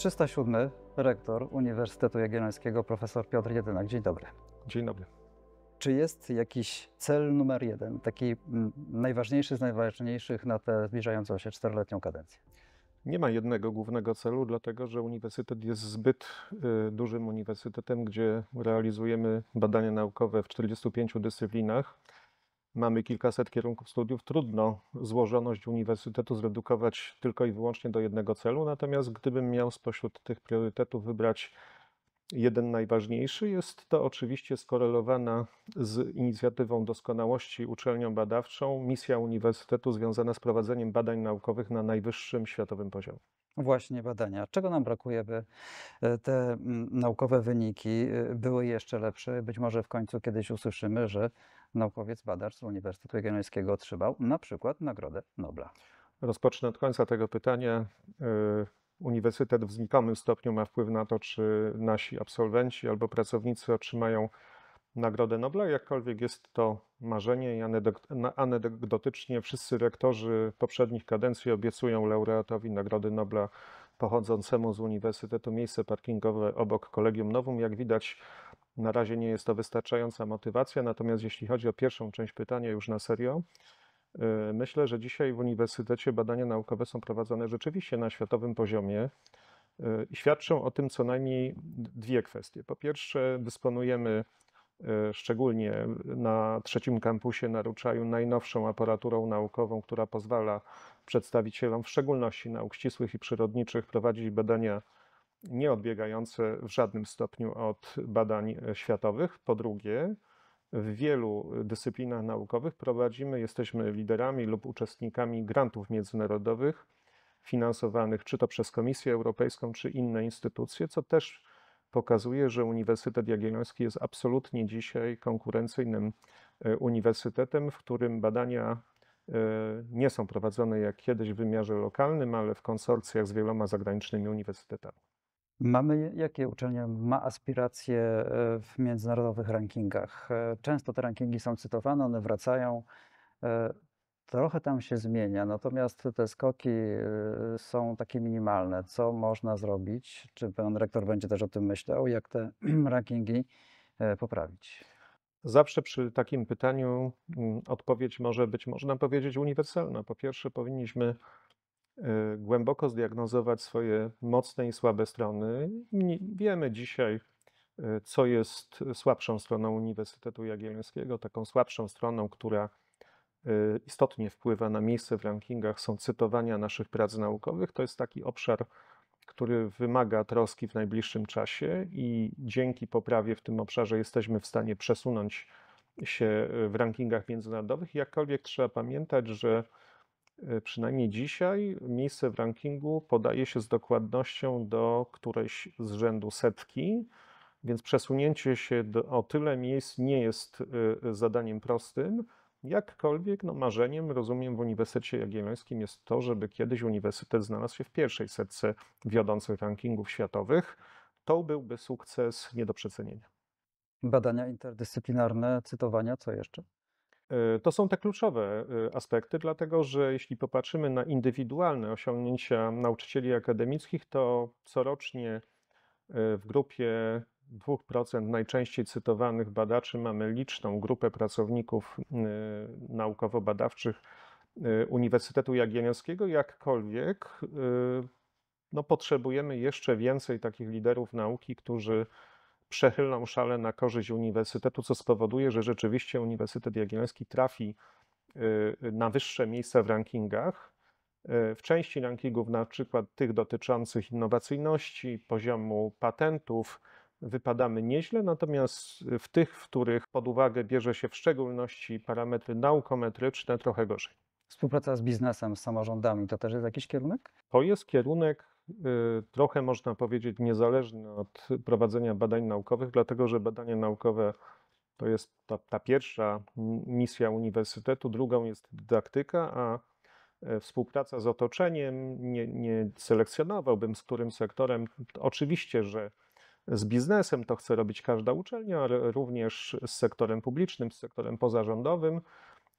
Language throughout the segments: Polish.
307. Rektor Uniwersytetu Jagiellońskiego, profesor Piotr Jedynak. Dzień dobry. Dzień dobry. Czy jest jakiś cel numer jeden, taki najważniejszy z najważniejszych na tę zbliżającą się 4-letnią kadencję? Nie ma jednego głównego celu, dlatego że uniwersytet jest zbyt dużym uniwersytetem, gdzie realizujemy badania naukowe w 45 dyscyplinach. Mamy kilkaset kierunków studiów. Trudno złożoność uniwersytetu zredukować tylko i wyłącznie do jednego celu. Natomiast gdybym miał spośród tych priorytetów wybrać jeden najważniejszy, jest to oczywiście skorelowana z inicjatywą doskonałości uczelnią badawczą misja uniwersytetu związana z prowadzeniem badań naukowych na najwyższym światowym poziomie. Właśnie badania. Czego nam brakuje, by te naukowe wyniki były jeszcze lepsze? Być może w końcu kiedyś usłyszymy, że naukowiec, badacz z Uniwersytetu Jagiellońskiego otrzymał na przykład Nagrodę Nobla. Rozpocznę od końca tego pytania. Uniwersytet w znikomym stopniu ma wpływ na to, czy nasi absolwenci albo pracownicy otrzymają Nagrodę Nobla. Jakkolwiek jest to marzenie i anegdotycznie wszyscy rektorzy poprzednich kadencji obiecują laureatowi Nagrody Nobla pochodzącemu z uniwersytetu miejsce parkingowe obok Collegium Novum. Jak widać, na razie nie jest to wystarczająca motywacja. Natomiast jeśli chodzi o pierwszą część pytania już na serio, myślę, że dzisiaj w uniwersytecie badania naukowe są prowadzone rzeczywiście na światowym poziomie i świadczą o tym co najmniej dwie kwestie. Po pierwsze, dysponujemy szczególnie na trzecim kampusie na Ruczaju najnowszą aparaturą naukową, która pozwala przedstawicielom, w szczególności nauk ścisłych i przyrodniczych, prowadzić badania nieodbiegające w żadnym stopniu od badań światowych. Po drugie, w wielu dyscyplinach naukowych jesteśmy liderami lub uczestnikami grantów międzynarodowych finansowanych czy to przez Komisję Europejską, czy inne instytucje, co też pokazuje, że Uniwersytet Jagielloński jest absolutnie dzisiaj konkurencyjnym uniwersytetem, w którym badania nie są prowadzone jak kiedyś w wymiarze lokalnym, ale w konsorcjach z wieloma zagranicznymi uniwersytetami. Jakie uczelnia ma aspiracje w międzynarodowych rankingach? Często te rankingi są cytowane, one wracają. Trochę tam się zmienia, natomiast te skoki są takie minimalne. Co można zrobić? Czy pan rektor będzie też o tym myślał, jak te rankingi poprawić? Zawsze przy takim pytaniu odpowiedź może być, można powiedzieć, uniwersalna. Po pierwsze, powinniśmy głęboko zdiagnozować swoje mocne i słabe strony. Wiemy dzisiaj, co jest słabszą stroną Uniwersytetu Jagiellońskiego. Taką słabszą stroną, która istotnie wpływa na miejsce w rankingach, są cytowania naszych prac naukowych. To jest taki obszar, który wymaga troski w najbliższym czasie i dzięki poprawie w tym obszarze jesteśmy w stanie przesunąć się w rankingach międzynarodowych. Jakkolwiek trzeba pamiętać, że przynajmniej dzisiaj miejsce w rankingu podaje się z dokładnością do którejś z rzędu setki, więc przesunięcie się o tyle miejsc nie jest zadaniem prostym. Jakkolwiek marzeniem, rozumiem, w Uniwersytecie Jagiellońskim jest to, żeby kiedyś uniwersytet znalazł się w pierwszej setce wiodących rankingów światowych. To byłby sukces nie do przecenienia. Badania interdyscyplinarne, cytowania, co jeszcze? To są te kluczowe aspekty, dlatego że jeśli popatrzymy na indywidualne osiągnięcia nauczycieli akademickich, to corocznie w grupie 2% najczęściej cytowanych badaczy mamy liczną grupę pracowników naukowo-badawczych Uniwersytetu Jagiellońskiego. Jakkolwiek potrzebujemy jeszcze więcej takich liderów nauki, którzy przechylą szale na korzyść uniwersytetu, co spowoduje, że rzeczywiście Uniwersytet Jagielloński trafi na wyższe miejsca w rankingach. W części rankingów, na przykład tych dotyczących innowacyjności, poziomu patentów, wypadamy nieźle, natomiast w tych, w których pod uwagę bierze się w szczególności parametry naukometryczne, trochę gorzej. Współpraca z biznesem, z samorządami, to też jest jakiś kierunek? To jest kierunek trochę, można powiedzieć, niezależny od prowadzenia badań naukowych, dlatego że badania naukowe to jest ta pierwsza misja uniwersytetu, drugą jest dydaktyka, a współpraca z otoczeniem, nie selekcjonowałbym z którym sektorem. Oczywiście, że z biznesem to chce robić każda uczelnia, ale również z sektorem publicznym, z sektorem pozarządowym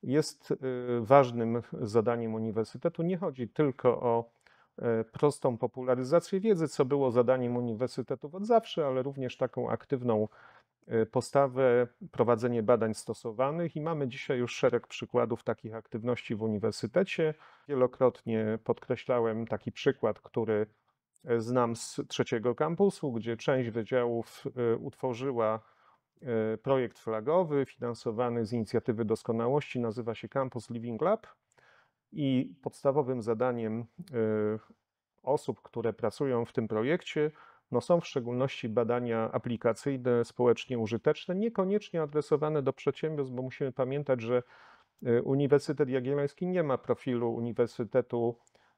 jest ważnym zadaniem uniwersytetu. Nie chodzi tylko o prostą popularyzację wiedzy, co było zadaniem uniwersytetów od zawsze, ale również taką aktywną postawę, prowadzenie badań stosowanych i mamy dzisiaj już szereg przykładów takich aktywności w uniwersytecie. Wielokrotnie podkreślałem taki przykład, który znam z trzeciego kampusu, gdzie część wydziałów utworzyła projekt flagowy finansowany z inicjatywy doskonałości, nazywa się Campus Living Lab i podstawowym zadaniem osób, które pracują w tym projekcie, no są w szczególności badania aplikacyjne, społecznie użyteczne, niekoniecznie adresowane do przedsiębiorstw, bo musimy pamiętać, że Uniwersytet Jagielloński nie ma profilu uniwersytetu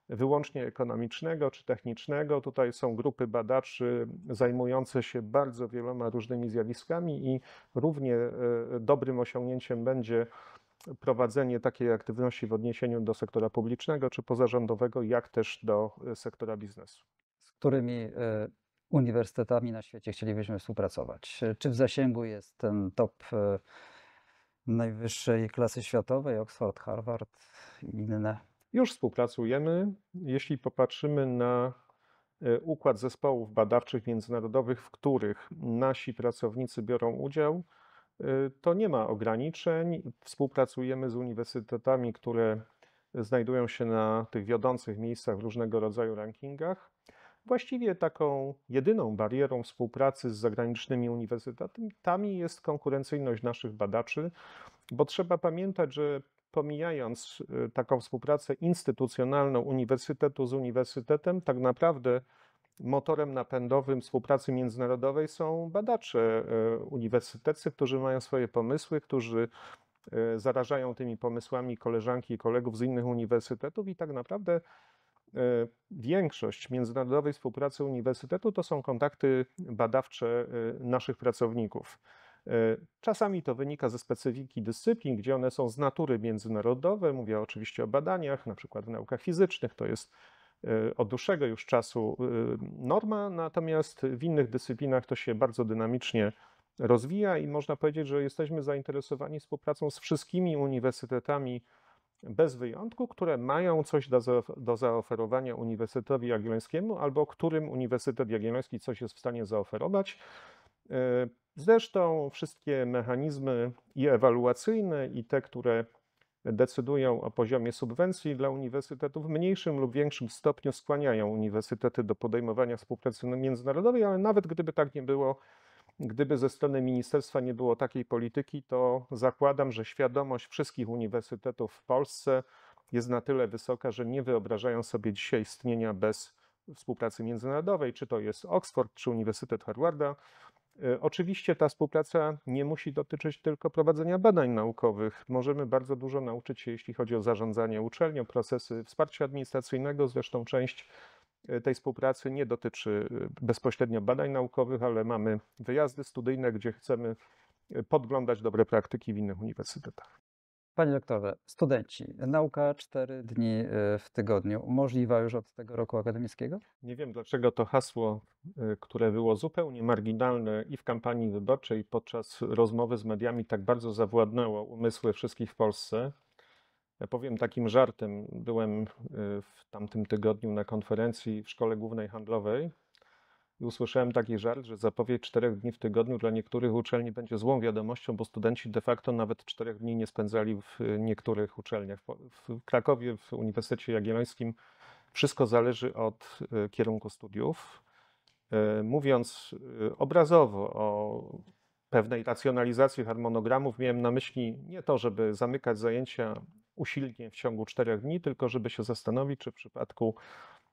wyłącznie ekonomicznego czy technicznego. Tutaj są grupy badaczy zajmujące się bardzo wieloma różnymi zjawiskami i równie dobrym osiągnięciem będzie prowadzenie takiej aktywności w odniesieniu do sektora publicznego czy pozarządowego, jak też do sektora biznesu. Z którymi uniwersytetami na świecie chcielibyśmy współpracować? Czy w zasięgu jest ten top najwyższej klasy światowej, Oxford, Harvard i inne? Już współpracujemy. Jeśli popatrzymy na układ zespołów badawczych międzynarodowych, w których nasi pracownicy biorą udział, to nie ma ograniczeń. Współpracujemy z uniwersytetami, które znajdują się na tych wiodących miejscach w różnego rodzaju rankingach. Właściwie taką jedyną barierą współpracy z zagranicznymi uniwersytetami jest konkurencyjność naszych badaczy, bo trzeba pamiętać, że pomijając taką współpracę instytucjonalną uniwersytetu z uniwersytetem, tak naprawdę motorem napędowym współpracy międzynarodowej są badacze uniwersyteccy, którzy mają swoje pomysły, którzy zarażają tymi pomysłami koleżanki i kolegów z innych uniwersytetów i tak naprawdę większość międzynarodowej współpracy uniwersytetu to są kontakty badawcze naszych pracowników. Czasami to wynika ze specyfiki dyscyplin, gdzie one są z natury międzynarodowe. Mówię oczywiście o badaniach, na przykład w naukach fizycznych, to jest od dłuższego już czasu norma, natomiast w innych dyscyplinach to się bardzo dynamicznie rozwija i można powiedzieć, że jesteśmy zainteresowani współpracą z wszystkimi uniwersytetami bez wyjątku, które mają coś do zaoferowania Uniwersytetowi Jagiellońskiemu albo którym Uniwersytet Jagielloński coś jest w stanie zaoferować. Zresztą wszystkie mechanizmy i ewaluacyjne, i te, które decydują o poziomie subwencji dla uniwersytetów, w mniejszym lub większym stopniu skłaniają uniwersytety do podejmowania współpracy międzynarodowej, ale nawet gdyby tak nie było, gdyby ze strony ministerstwa nie było takiej polityki, to zakładam, że świadomość wszystkich uniwersytetów w Polsce jest na tyle wysoka, że nie wyobrażają sobie dzisiaj istnienia bez współpracy międzynarodowej, czy to jest Oxford, czy Uniwersytet Harvarda. Oczywiście ta współpraca nie musi dotyczyć tylko prowadzenia badań naukowych. Możemy bardzo dużo nauczyć się, jeśli chodzi o zarządzanie uczelnią, procesy wsparcia administracyjnego. Zresztą część tej współpracy nie dotyczy bezpośrednio badań naukowych, ale mamy wyjazdy studyjne, gdzie chcemy podglądać dobre praktyki w innych uniwersytetach. Panie doktorze, studenci, nauka 4 dni w tygodniu, możliwa już od tego roku akademickiego? Nie wiem, dlaczego to hasło, które było zupełnie marginalne i w kampanii wyborczej, i podczas rozmowy z mediami, tak bardzo zawładnęło umysły wszystkich w Polsce. Ja powiem takim żartem, byłem w tamtym tygodniu na konferencji w Szkole Głównej Handlowej i usłyszałem taki żart, że zapowiedź 4 dni w tygodniu dla niektórych uczelni będzie złą wiadomością, bo studenci de facto nawet 4 dni nie spędzali w niektórych uczelniach. W Krakowie, w Uniwersytecie Jagiellońskim wszystko zależy od kierunku studiów. Mówiąc obrazowo o pewnej racjonalizacji harmonogramów, miałem na myśli nie to, żeby zamykać zajęcia usilnie w ciągu 4 dni, tylko żeby się zastanowić, czy w przypadku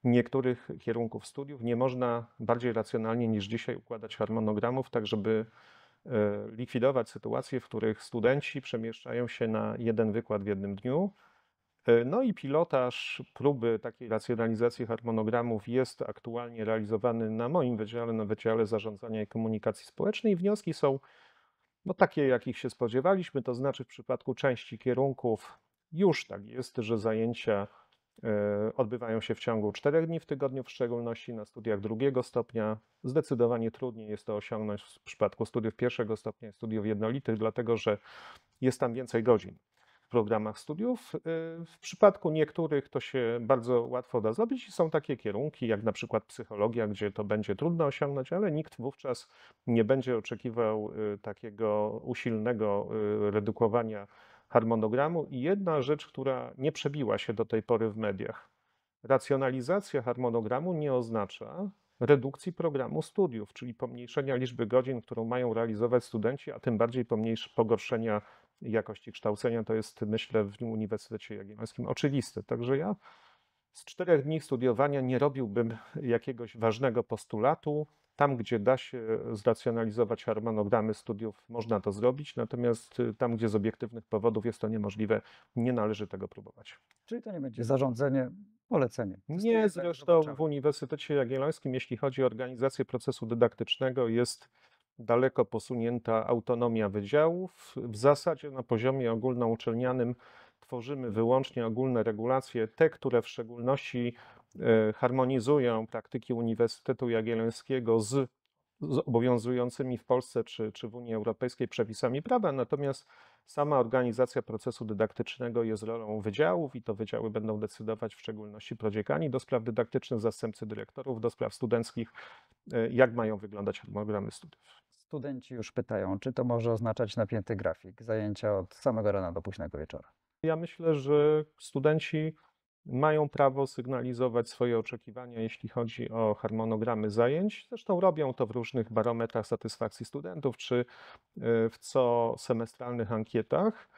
niektórych kierunków studiów nie można bardziej racjonalnie niż dzisiaj układać harmonogramów, tak żeby likwidować sytuacje, w których studenci przemieszczają się na jeden wykład w jednym dniu. No i pilotaż próby takiej racjonalizacji harmonogramów jest aktualnie realizowany na moim wydziale, na Wydziale Zarządzania i Komunikacji Społecznej. Wnioski są takie, jakich się spodziewaliśmy, to znaczy w przypadku części kierunków już tak jest, że zajęcia odbywają się w ciągu 4 dni w tygodniu, w szczególności na studiach 2. stopnia. Zdecydowanie trudniej jest to osiągnąć w przypadku studiów 1. stopnia i studiów jednolitych, dlatego że jest tam więcej godzin. programach studiów. W przypadku niektórych to się bardzo łatwo da zrobić i są takie kierunki, jak na przykład psychologia, gdzie to będzie trudno osiągnąć, ale nikt wówczas nie będzie oczekiwał takiego usilnego redukowania harmonogramu. I jedna rzecz, która nie przebiła się do tej pory w mediach. Racjonalizacja harmonogramu nie oznacza redukcji programu studiów, czyli pomniejszenia liczby godzin, którą mają realizować studenci, a tym bardziej pogorszenia jakości kształcenia. To jest, myślę, w Uniwersytecie Jagiellońskim oczywiste. Także ja z 4 dni studiowania nie robiłbym jakiegoś ważnego postulatu. Tam, gdzie da się zracjonalizować harmonogramy studiów, można to zrobić, natomiast tam, gdzie z obiektywnych powodów jest to niemożliwe, nie należy tego próbować. Czyli to nie będzie zarządzenie, polecenie. Nie, zresztą w Uniwersytecie Jagiellońskim, jeśli chodzi o organizację procesu dydaktycznego, jest daleko posunięta autonomia wydziałów. W zasadzie na poziomie ogólnouczelnianym tworzymy wyłącznie ogólne regulacje, te, które w szczególności harmonizują praktyki Uniwersytetu Jagiellońskiego z obowiązującymi w Polsce czy w Unii Europejskiej przepisami prawa, natomiast sama organizacja procesu dydaktycznego jest rolą wydziałów i to wydziały będą decydować, w szczególności prodziekani do spraw dydaktycznych, zastępcy dyrektorów do spraw studenckich, jak mają wyglądać harmonogramy studiów. Studenci już pytają, czy to może oznaczać napięty grafik, zajęcia od samego rana do późnego wieczora. Ja myślę, że studenci mają prawo sygnalizować swoje oczekiwania, jeśli chodzi o harmonogramy zajęć. Zresztą robią to w różnych barometrach satysfakcji studentów czy w cosemestralnych ankietach.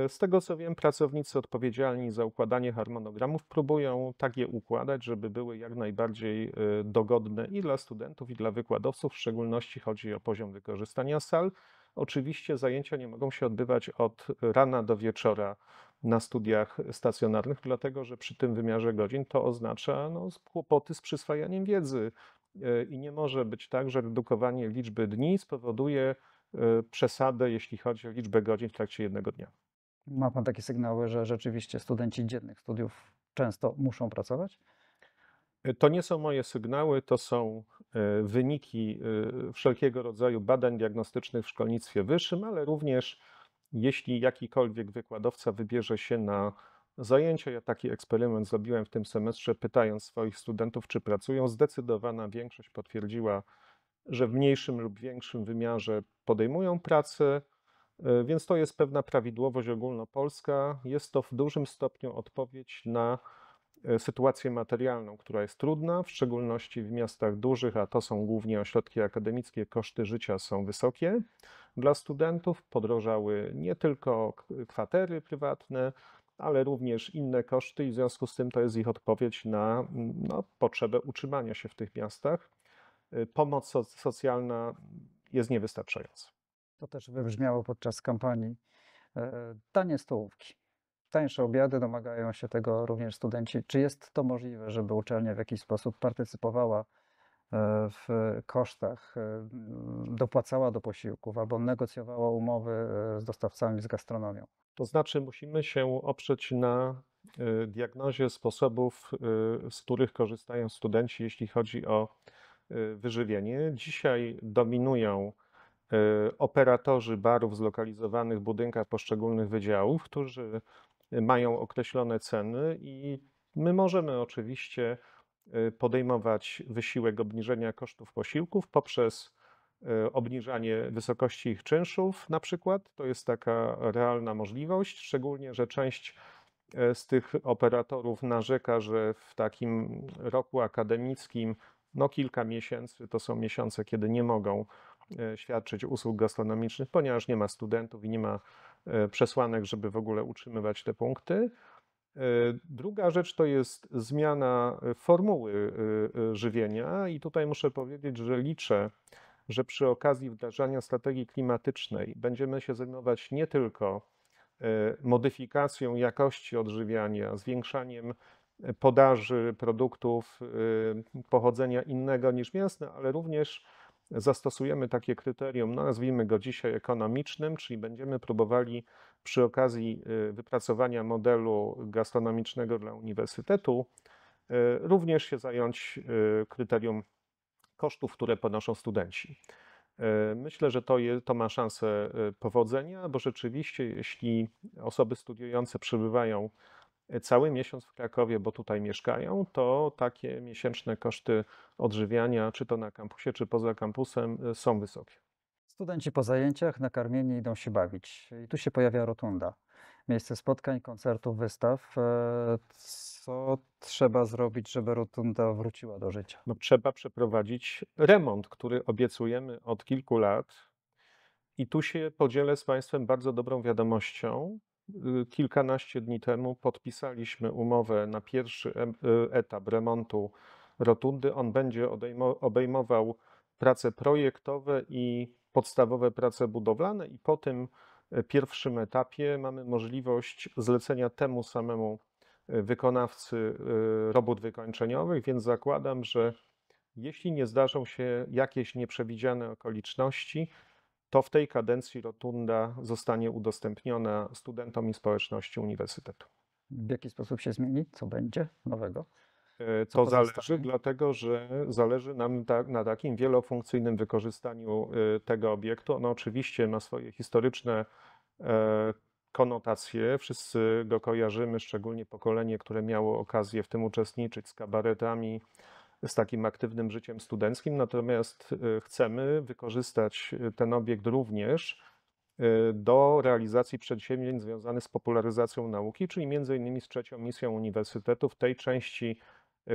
Z tego co wiem, pracownicy odpowiedzialni za układanie harmonogramów próbują tak je układać, żeby były jak najbardziej dogodne i dla studentów, i dla wykładowców. W szczególności chodzi o poziom wykorzystania sal. Oczywiście zajęcia nie mogą się odbywać od rana do wieczora na studiach stacjonarnych, dlatego że przy tym wymiarze godzin to oznacza kłopoty z przyswajaniem wiedzy. I nie może być tak, że redukowanie liczby dni spowoduje przesadę, jeśli chodzi o liczbę godzin w trakcie jednego dnia. Ma pan takie sygnały, że rzeczywiście studenci dziennych studiów często muszą pracować? To nie są moje sygnały, to są wyniki wszelkiego rodzaju badań diagnostycznych w szkolnictwie wyższym, ale również jeśli jakikolwiek wykładowca wybierze się na zajęcia, ja taki eksperyment zrobiłem w tym semestrze, pytając swoich studentów, czy pracują, zdecydowana większość potwierdziła, że w mniejszym lub większym wymiarze podejmują pracę, więc to jest pewna prawidłowość ogólnopolska. Jest to w dużym stopniu odpowiedź na sytuację materialną, która jest trudna, w szczególności w miastach dużych, a to są głównie ośrodki akademickie, koszty życia są wysokie dla studentów. Podrożały nie tylko kwatery prywatne, ale również inne koszty i w związku z tym to jest ich odpowiedź na potrzebę utrzymania się w tych miastach. Pomoc socjalna jest niewystarczająca. To też wybrzmiało podczas kampanii. Tanie stołówki, tańsze obiady, domagają się tego również studenci. Czy jest to możliwe, żeby uczelnia w jakiś sposób partycypowała w kosztach, dopłacała do posiłków albo negocjowała umowy z dostawcami, z gastronomią? To znaczy musimy się oprzeć na diagnozie sposobów, z których korzystają studenci, jeśli chodzi o wyżywienie. Dzisiaj dominują operatorzy barów zlokalizowanych w budynkach poszczególnych wydziałów, którzy mają określone ceny i my możemy oczywiście podejmować wysiłek obniżenia kosztów posiłków poprzez obniżanie wysokości ich czynszów na przykład. To jest taka realna możliwość, szczególnie, że część z tych operatorów narzeka, że w takim roku akademickim kilka miesięcy to są miesiące, kiedy nie mogą świadczyć usług gastronomicznych, ponieważ nie ma studentów i nie ma przesłanek, żeby w ogóle utrzymywać te punkty. Druga rzecz to jest zmiana formuły żywienia i tutaj muszę powiedzieć, że liczę, że przy okazji wdrażania strategii klimatycznej będziemy się zajmować nie tylko modyfikacją jakości odżywiania, zwiększaniem podaży produktów pochodzenia innego niż mięsne, ale również zastosujemy takie kryterium, nazwijmy go dzisiaj ekonomicznym, czyli będziemy próbowali przy okazji wypracowania modelu gastronomicznego dla uniwersytetu również się zająć kryterium kosztów, które ponoszą studenci. Myślę, że to ma szansę powodzenia, bo rzeczywiście, jeśli osoby studiujące przebywają cały miesiąc w Krakowie, bo tutaj mieszkają, to takie miesięczne koszty odżywiania, czy to na kampusie, czy poza kampusem, są wysokie. Studenci po zajęciach nakarmieni idą się bawić. I tu się pojawia rotunda. Miejsce spotkań, koncertów, wystaw. Co trzeba zrobić, żeby rotunda wróciła do życia? No, trzeba przeprowadzić remont, który obiecujemy od kilku lat. I tu się podzielę z Państwem bardzo dobrą wiadomością. Kilkanaście dni temu podpisaliśmy umowę na pierwszy etap remontu rotundy. On będzie obejmował prace projektowe i podstawowe prace budowlane, i po tym pierwszym etapie mamy możliwość zlecenia temu samemu wykonawcy robót wykończeniowych, więc zakładam, że jeśli nie zdarzą się jakieś nieprzewidziane okoliczności, to w tej kadencji rotunda zostanie udostępniona studentom i społeczności uniwersytetu. W jaki sposób się zmieni? Co będzie nowego? Co To zależy, pozostanie? dlatego że zależy nam na takim wielofunkcyjnym wykorzystaniu tego obiektu. On oczywiście ma swoje historyczne konotacje. Wszyscy go kojarzymy, szczególnie pokolenie, które miało okazję w tym uczestniczyć, z kabaretami, z takim aktywnym życiem studenckim. Natomiast chcemy wykorzystać ten obiekt również do realizacji przedsięwzięć związanych z popularyzacją nauki, czyli między innymi z trzecią misją uniwersytetu. W tej części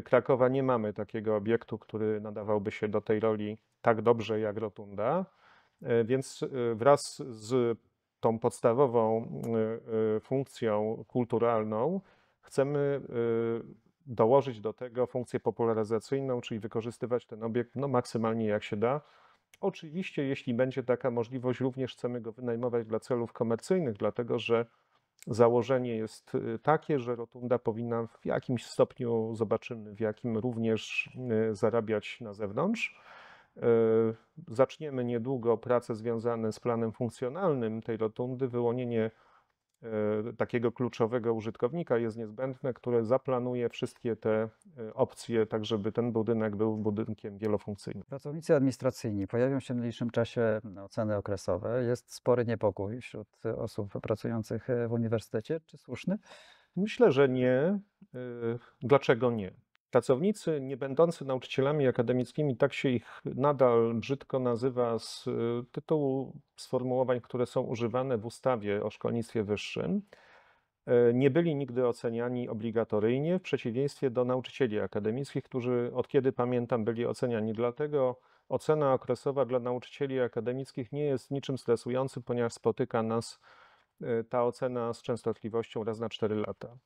Krakowa nie mamy takiego obiektu, który nadawałby się do tej roli tak dobrze jak rotunda, więc wraz z tą podstawową funkcją kulturalną chcemy dołożyć do tego funkcję popularyzacyjną, czyli wykorzystywać ten obiekt maksymalnie jak się da. Oczywiście, jeśli będzie taka możliwość, również chcemy go wynajmować dla celów komercyjnych, dlatego że założenie jest takie, że rotunda powinna w jakimś stopniu, zobaczymy w jakim, również zarabiać na zewnątrz. Zaczniemy niedługo prace związane z planem funkcjonalnym tej rotundy. Wyłonienie takiego kluczowego użytkownika jest niezbędne, które zaplanuje wszystkie te opcje, tak żeby ten budynek był budynkiem wielofunkcyjnym. Pracownicy administracyjni pojawią się w najbliższym czasie oceny okresowe. Jest spory niepokój wśród osób pracujących w uniwersytecie. Czy słuszny? Myślę, że nie. Dlaczego nie? Pracownicy nie będący nauczycielami akademickimi, tak się ich nadal brzydko nazywa z tytułu sformułowań, które są używane w ustawie o szkolnictwie wyższym, nie byli nigdy oceniani obligatoryjnie, w przeciwieństwie do nauczycieli akademickich, którzy od kiedy pamiętam byli oceniani. Dlatego ocena okresowa dla nauczycieli akademickich nie jest niczym stresującym, ponieważ spotyka nas ta ocena z częstotliwością raz na 4 lata.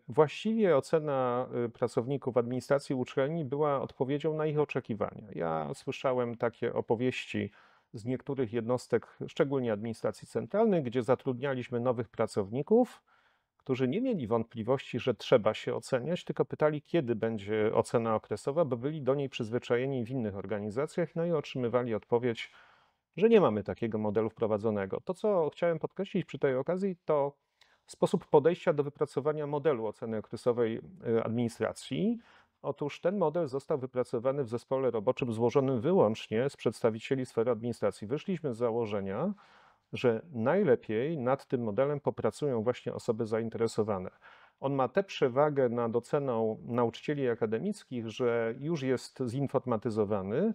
Właściwie ocena pracowników administracji uczelni była odpowiedzią na ich oczekiwania. Ja słyszałem takie opowieści z niektórych jednostek, szczególnie administracji centralnej, gdzie zatrudnialiśmy nowych pracowników, którzy nie mieli wątpliwości, że trzeba się oceniać, tylko pytali, kiedy będzie ocena okresowa, bo byli do niej przyzwyczajeni w innych organizacjach, no i otrzymywali odpowiedź, że nie mamy takiego modelu wprowadzonego. To, co chciałem podkreślić przy tej okazji, to sposób podejścia do wypracowania modelu oceny okresowej administracji. Otóż ten model został wypracowany w zespole roboczym złożonym wyłącznie z przedstawicieli sfery administracji. Wyszliśmy z założenia, że najlepiej nad tym modelem popracują właśnie osoby zainteresowane. On ma tę przewagę nad oceną nauczycieli akademickich, że już jest zinformatyzowany,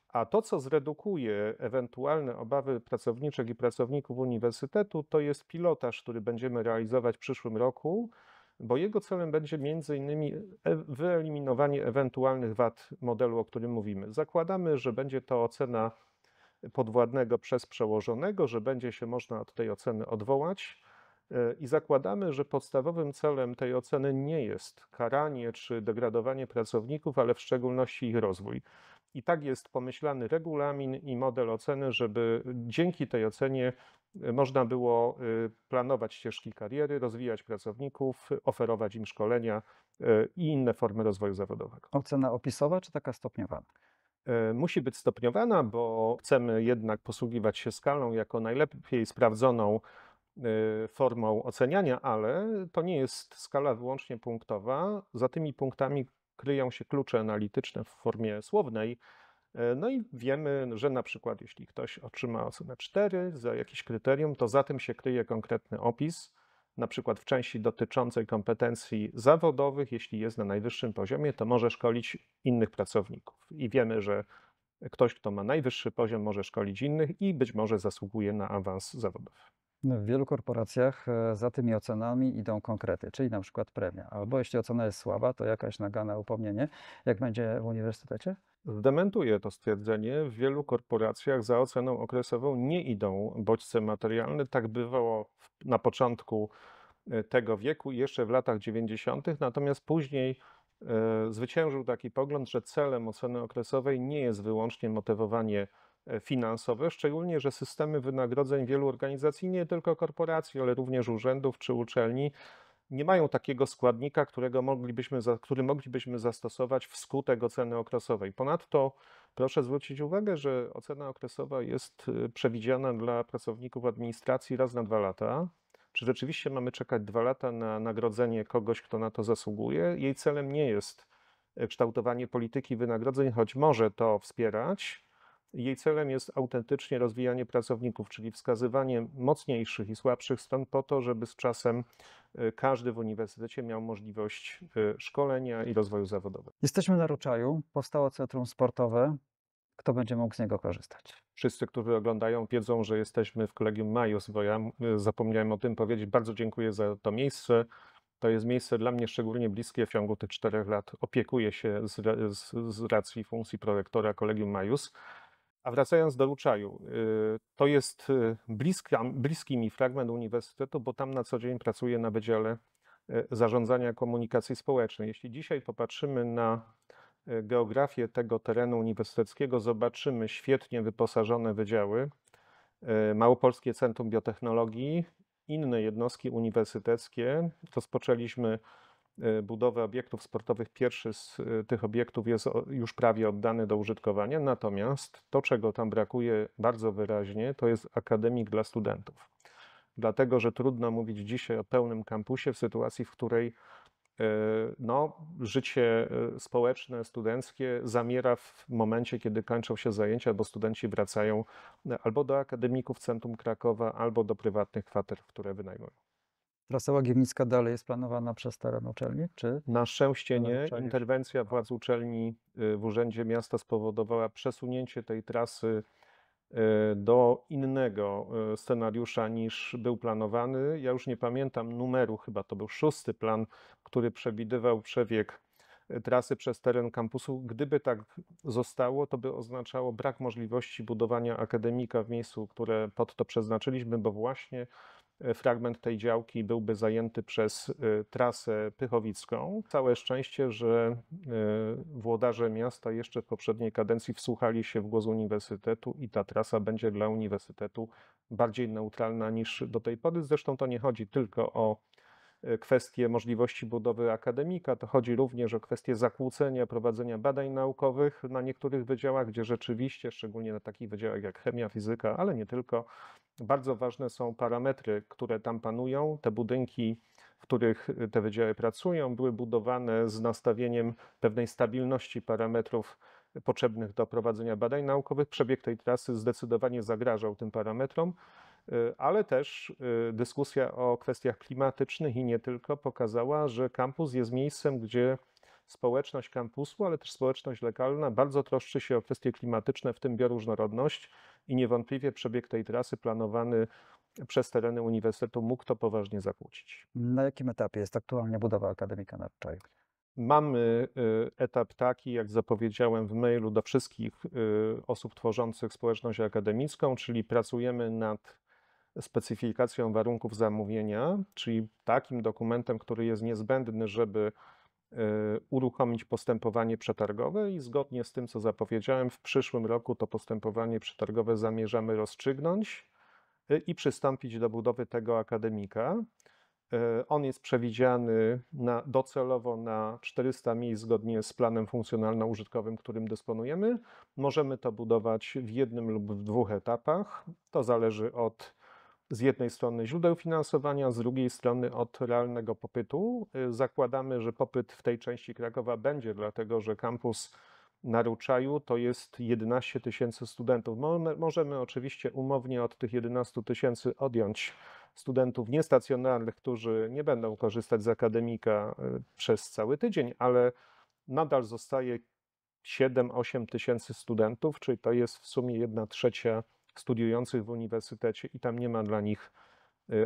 a to, co zredukuje ewentualne obawy pracowniczek i pracowników uniwersytetu, to jest pilotaż, który będziemy realizować w przyszłym roku, bo jego celem będzie między innymi wyeliminowanie ewentualnych wad modelu, o którym mówimy. Zakładamy, że będzie to ocena podwładnego przez przełożonego, że będzie się można od tej oceny odwołać i zakładamy, że podstawowym celem tej oceny nie jest karanie czy degradowanie pracowników, ale w szczególności ich rozwój. I tak jest pomyślany regulamin i model oceny, żeby dzięki tej ocenie można było planować ścieżki kariery, rozwijać pracowników, oferować im szkolenia i inne formy rozwoju zawodowego. Ocena opisowa czy taka stopniowana? Musi być stopniowana, bo chcemy jednak posługiwać się skalą jako najlepiej sprawdzoną formą oceniania, ale to nie jest skala wyłącznie punktowa. Za tymi punktami kryją się klucze analityczne w formie słownej, No i wiemy, że na przykład jeśli ktoś otrzyma ocenę 4 za jakieś kryterium, to za tym się kryje konkretny opis, na przykład w części dotyczącej kompetencji zawodowych, jeśli jest na najwyższym poziomie, to może szkolić innych pracowników. I wiemy, że ktoś, kto ma najwyższy poziom, może szkolić innych i być może zasługuje na awans zawodowy. No, w wielu korporacjach za tymi ocenami idą konkrety, czyli na przykład premia. Albo jeśli ocena jest słaba, to jakaś nagana, upomnienie. Jak będzie w uniwersytecie? Zdementuję to stwierdzenie. W wielu korporacjach za oceną okresową nie idą bodźce materialne. Tak bywało na początku tego wieku i jeszcze w latach 90., natomiast później zwyciężył taki pogląd, że celem oceny okresowej nie jest wyłącznie motywowanie finansowe, szczególnie, że systemy wynagrodzeń wielu organizacji, nie tylko korporacji, ale również urzędów czy uczelni, nie mają takiego składnika, który moglibyśmy zastosować wskutek oceny okresowej. Ponadto proszę zwrócić uwagę, że ocena okresowa jest przewidziana dla pracowników administracji raz na 2 lata. Czy rzeczywiście mamy czekać 2 lata na nagrodzenie kogoś, kto na to zasługuje? Jej celem nie jest kształtowanie polityki wynagrodzeń, choć może to wspierać. Jej celem jest autentycznie rozwijanie pracowników, czyli wskazywanie mocniejszych i słabszych stron po to, żeby z czasem każdy w uniwersytecie miał możliwość szkolenia i rozwoju zawodowego. Jesteśmy na Ruczaju, powstało centrum sportowe. Kto będzie mógł z niego korzystać? Wszyscy, którzy oglądają, wiedzą, że jesteśmy w Collegium Maius, bo ja zapomniałem o tym powiedzieć. Bardzo dziękuję za to miejsce. To jest miejsce dla mnie szczególnie bliskie. W ciągu tych 4 lat opiekuję się z racji funkcji prorektora Collegium Maius. A wracając do Ruczaju, to jest bliski mi fragment uniwersytetu, bo tam na co dzień pracuję na Wydziale Zarządzania Komunikacji Społecznej. Jeśli dzisiaj popatrzymy na geografię tego terenu uniwersyteckiego, zobaczymy świetnie wyposażone wydziały, Małopolskie Centrum Biotechnologii, inne jednostki uniwersyteckie. Rozpoczęliśmy budowę obiektów sportowych. Pierwszy z tych obiektów jest już prawie oddany do użytkowania, natomiast to, czego tam brakuje bardzo wyraźnie, to jest akademik dla studentów. Dlatego, że trudno mówić dzisiaj o pełnym kampusie w sytuacji, w której no, życie społeczne, studenckie zamiera w momencie, kiedy kończą się zajęcia, bo studenci wracają albo do akademików Centrum Krakowa, albo do prywatnych kwater, które wynajmują. Trasa Łagiewnicka dalej jest planowana przez teren uczelni, czy? Na szczęście nie. Uczelni. Interwencja władz uczelni w Urzędzie Miasta spowodowała przesunięcie tej trasy do innego scenariusza niż był planowany. Ja już nie pamiętam numeru, chyba to był 6. plan, który przewidywał przebieg trasy przez teren kampusu. Gdyby tak zostało, to by oznaczało brak możliwości budowania akademika w miejscu, które pod to przeznaczyliśmy, bo właśnie fragment tej działki byłby zajęty przez trasę pychowicką. Całe szczęście, że włodarze miasta jeszcze w poprzedniej kadencji wsłuchali się w głos uniwersytetu i ta trasa będzie dla uniwersytetu bardziej neutralna niż do tej pory. Zresztą to nie chodzi tylko o kwestię możliwości budowy akademika, to chodzi również o kwestię zakłócenia prowadzenia badań naukowych na niektórych wydziałach, gdzie rzeczywiście, szczególnie na takich wydziałach jak chemia, fizyka, ale nie tylko, bardzo ważne są parametry, które tam panują. Te budynki, w których te wydziały pracują, były budowane z nastawieniem pewnej stabilności parametrów potrzebnych do prowadzenia badań naukowych. Przebieg tej trasy zdecydowanie zagrażał tym parametrom, ale też dyskusja o kwestiach klimatycznych i nie tylko pokazała, że kampus jest miejscem, gdzie społeczność kampusu, ale też społeczność lokalna bardzo troszczy się o kwestie klimatyczne, w tym bioróżnorodność i niewątpliwie przebieg tej trasy planowany przez tereny uniwersytetu mógł to poważnie zakłócić. Na jakim etapie jest aktualnie budowa akademika na Ruczaju? Mamy etap taki, jak zapowiedziałem w mailu do wszystkich osób tworzących społeczność akademicką, czyli pracujemy nad specyfikacją warunków zamówienia, czyli takim dokumentem, który jest niezbędny, żeby uruchomić postępowanie przetargowe i zgodnie z tym, co zapowiedziałem, w przyszłym roku to postępowanie przetargowe zamierzamy rozstrzygnąć i przystąpić do budowy tego akademika. On jest przewidziany docelowo na 400 miejsc zgodnie z planem funkcjonalno-użytkowym, którym dysponujemy. Możemy to budować w jednym lub w 2 etapach. To zależy od z jednej strony źródeł finansowania, z drugiej strony od realnego popytu. Zakładamy, że popyt w tej części Krakowa będzie, dlatego że kampus na Ruczaju to jest 11 tysięcy studentów. Możemy oczywiście umownie od tych 11 tysięcy odjąć studentów niestacjonarnych, którzy nie będą korzystać z akademika przez cały tydzień, ale nadal zostaje 7-8 tysięcy studentów, czyli to jest w sumie 1/3 studiujących w uniwersytecie i tam nie ma dla nich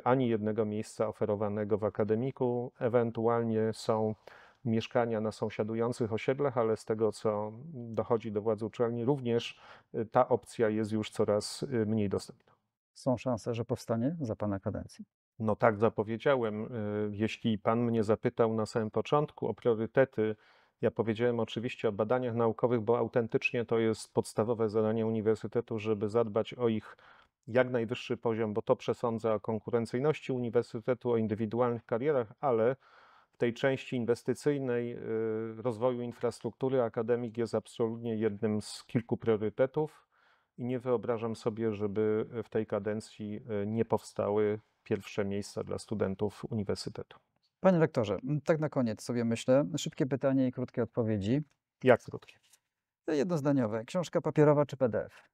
ani jednego miejsca oferowanego w akademiku. Ewentualnie są mieszkania na sąsiadujących osiedlach, ale z tego, co dochodzi do władz uczelni, również ta opcja jest już coraz mniej dostępna. Są szanse, że powstanie za pana kadencji? No tak zapowiedziałem. Jeśli pan mnie zapytał na samym początku o priorytety, ja powiedziałem oczywiście o badaniach naukowych, bo autentycznie to jest podstawowe zadanie uniwersytetu, żeby zadbać o ich jak najwyższy poziom, bo to przesądza o konkurencyjności uniwersytetu, o indywidualnych karierach, ale w tej części inwestycyjnej rozwoju infrastruktury akademik jest absolutnie jednym z kilku priorytetów i nie wyobrażam sobie, żeby w tej kadencji nie powstały pierwsze miejsca dla studentów uniwersytetu. Panie lektorze, tak na koniec sobie myślę, szybkie pytanie i krótkie odpowiedzi. Jak krótkie? Jednozdaniowe. Książka papierowa czy PDF?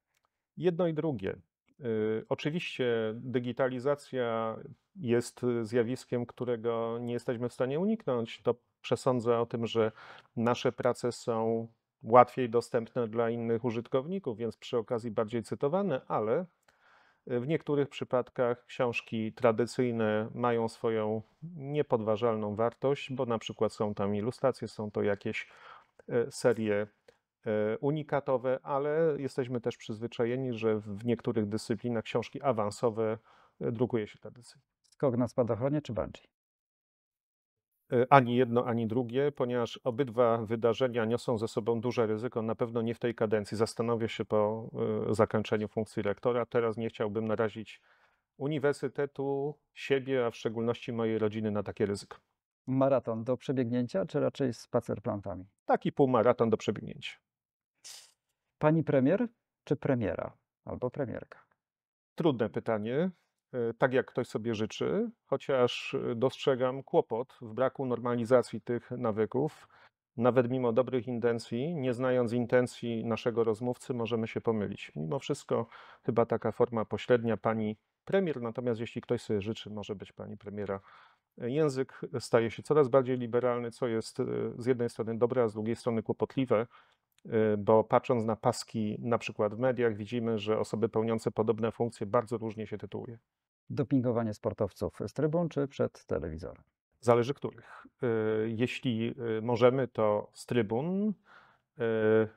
Jedno i drugie. Oczywiście digitalizacja jest zjawiskiem, którego nie jesteśmy w stanie uniknąć. To przesądza o tym, że nasze prace są łatwiej dostępne dla innych użytkowników, więc przy okazji bardziej cytowane, ale w niektórych przypadkach książki tradycyjne mają swoją niepodważalną wartość, bo na przykład są tam ilustracje, są to jakieś serie unikatowe, ale jesteśmy też przyzwyczajeni, że w niektórych dyscyplinach książki awansowe drukuje się tradycyjnie. Skok na spadochronie czy bungee? Ani jedno, ani drugie, ponieważ obydwa wydarzenia niosą ze sobą duże ryzyko, na pewno nie w tej kadencji. Zastanowię się po zakończeniu funkcji rektora. Teraz nie chciałbym narazić uniwersytetu, siebie, a w szczególności mojej rodziny na takie ryzyko. Maraton do przebiegnięcia czy raczej spacer plantami? Taki półmaraton do przebiegnięcia. Pani premier czy premiera albo premierka? Trudne pytanie, tak jak ktoś sobie życzy, chociaż dostrzegam kłopot w braku normalizacji tych nawyków. Nawet mimo dobrych intencji, nie znając intencji naszego rozmówcy, możemy się pomylić. Mimo wszystko chyba taka forma pośrednia pani premier, natomiast jeśli ktoś sobie życzy, może być pani premiera. Język staje się coraz bardziej liberalny, co jest z jednej strony dobre, a z drugiej strony kłopotliwe, bo patrząc na paski na przykład w mediach, widzimy, że osoby pełniące podobne funkcje bardzo różnie się tytułuje. Dopingowanie sportowców z trybun czy przed telewizorem? Zależy których. Jeśli możemy, to z trybun.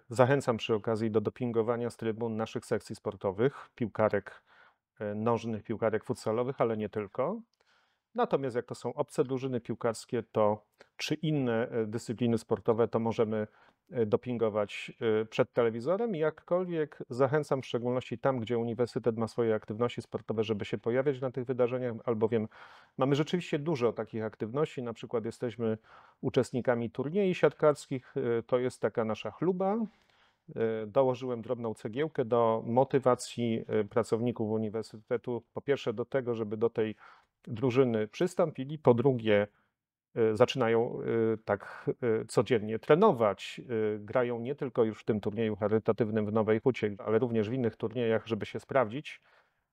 Zachęcam przy okazji do dopingowania z trybun naszych sekcji sportowych, piłkarek nożnych, piłkarek futsalowych, ale nie tylko. Natomiast jak to są obce drużyny piłkarskie, to czy inne dyscypliny sportowe, to możemy dopingować przed telewizorem. Jakkolwiek zachęcam w szczególności tam, gdzie uniwersytet ma swoje aktywności sportowe, żeby się pojawiać na tych wydarzeniach, albowiem mamy rzeczywiście dużo takich aktywności. Na przykład jesteśmy uczestnikami turniejów siatkarskich, to jest taka nasza chluba. Dołożyłem drobną cegiełkę do motywacji pracowników uniwersytetu. Po pierwsze do tego, żeby do tej drużyny przystąpili, po drugie zaczynają tak codziennie trenować. Grają nie tylko już w tym turnieju charytatywnym w Nowej Hucie, ale również w innych turniejach, żeby się sprawdzić.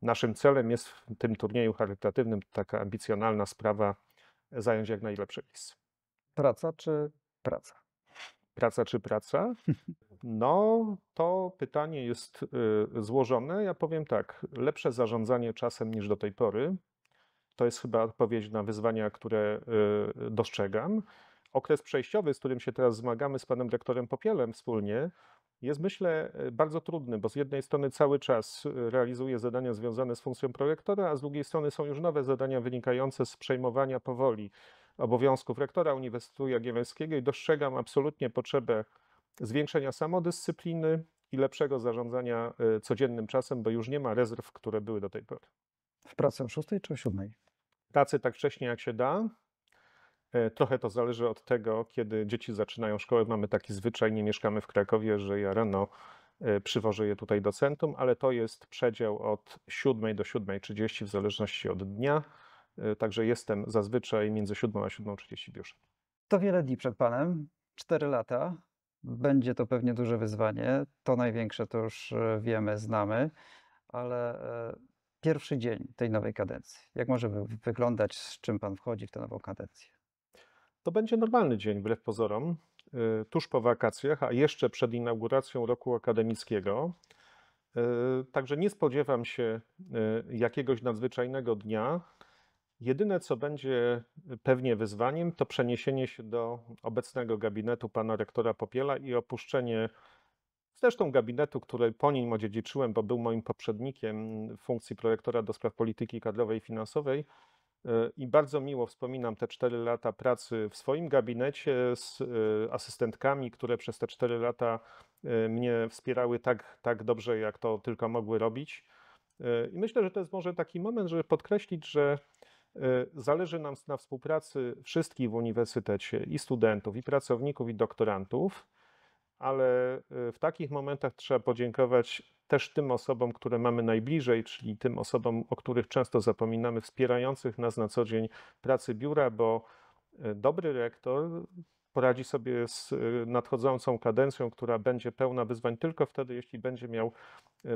Naszym celem jest w tym turnieju charytatywnym, taka ambicjonalna sprawa, zająć jak najlepsze miejsce. Praca czy praca? Praca czy praca? No, to pytanie jest złożone. Ja powiem tak, lepsze zarządzanie czasem niż do tej pory. To jest chyba odpowiedź na wyzwania, które dostrzegam. Okres przejściowy, z którym się teraz zmagamy z panem rektorem Popielem wspólnie, jest myślę bardzo trudny, bo z jednej strony cały czas realizuje zadania związane z funkcją prorektora, a z drugiej strony są już nowe zadania wynikające z przejmowania powoli obowiązków rektora Uniwersytetu Jagiellońskiego i dostrzegam absolutnie potrzebę zwiększenia samodyscypliny i lepszego zarządzania codziennym czasem, bo już nie ma rezerw, które były do tej pory. W pracy o 6 czy o 7? Pracy tak wcześnie jak się da. Trochę to zależy od tego, kiedy dzieci zaczynają szkołę. Mamy taki zwyczaj, nie mieszkamy w Krakowie, że ja rano przywożę je tutaj do centrum, ale to jest przedział od 7 do 7:30 w zależności od dnia. Także jestem zazwyczaj między 7 a 7:30 w biurze. To wiele dni przed panem, 4 lata. Będzie to pewnie duże wyzwanie. To największe to już wiemy, znamy, ale pierwszy dzień tej nowej kadencji. Jak może wyglądać, z czym pan wchodzi w tę nową kadencję? To będzie normalny dzień, wbrew pozorom, tuż po wakacjach, a jeszcze przed inauguracją roku akademickiego. Także nie spodziewam się jakiegoś nadzwyczajnego dnia. Jedyne, co będzie pewnie wyzwaniem, to przeniesienie się do obecnego gabinetu pana rektora Popiela i opuszczenie zresztą gabinetu, który po nim odziedziczyłem, bo był moim poprzednikiem w funkcji prorektora do spraw polityki kadrowej i finansowej. I bardzo miło wspominam te 4 lata pracy w swoim gabinecie z asystentkami, które przez te 4 lata mnie wspierały tak dobrze, jak to tylko mogły robić. I myślę, że to jest może taki moment, żeby podkreślić, że zależy nam na współpracy wszystkich w uniwersytecie, i studentów, i pracowników, i doktorantów, ale w takich momentach trzeba podziękować też tym osobom, które mamy najbliżej, czyli tym osobom, o których często zapominamy, wspierających nas na co dzień pracy biura, bo dobry rektor poradzi sobie z nadchodzącą kadencją, która będzie pełna wyzwań tylko wtedy, jeśli będzie miał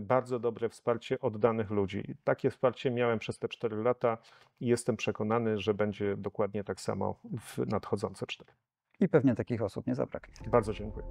bardzo dobre wsparcie od danych ludzi. Takie wsparcie miałem przez te 4 lata i jestem przekonany, że będzie dokładnie tak samo w nadchodzące 4. I pewnie takich osób nie zabraknie. Bardzo dziękuję.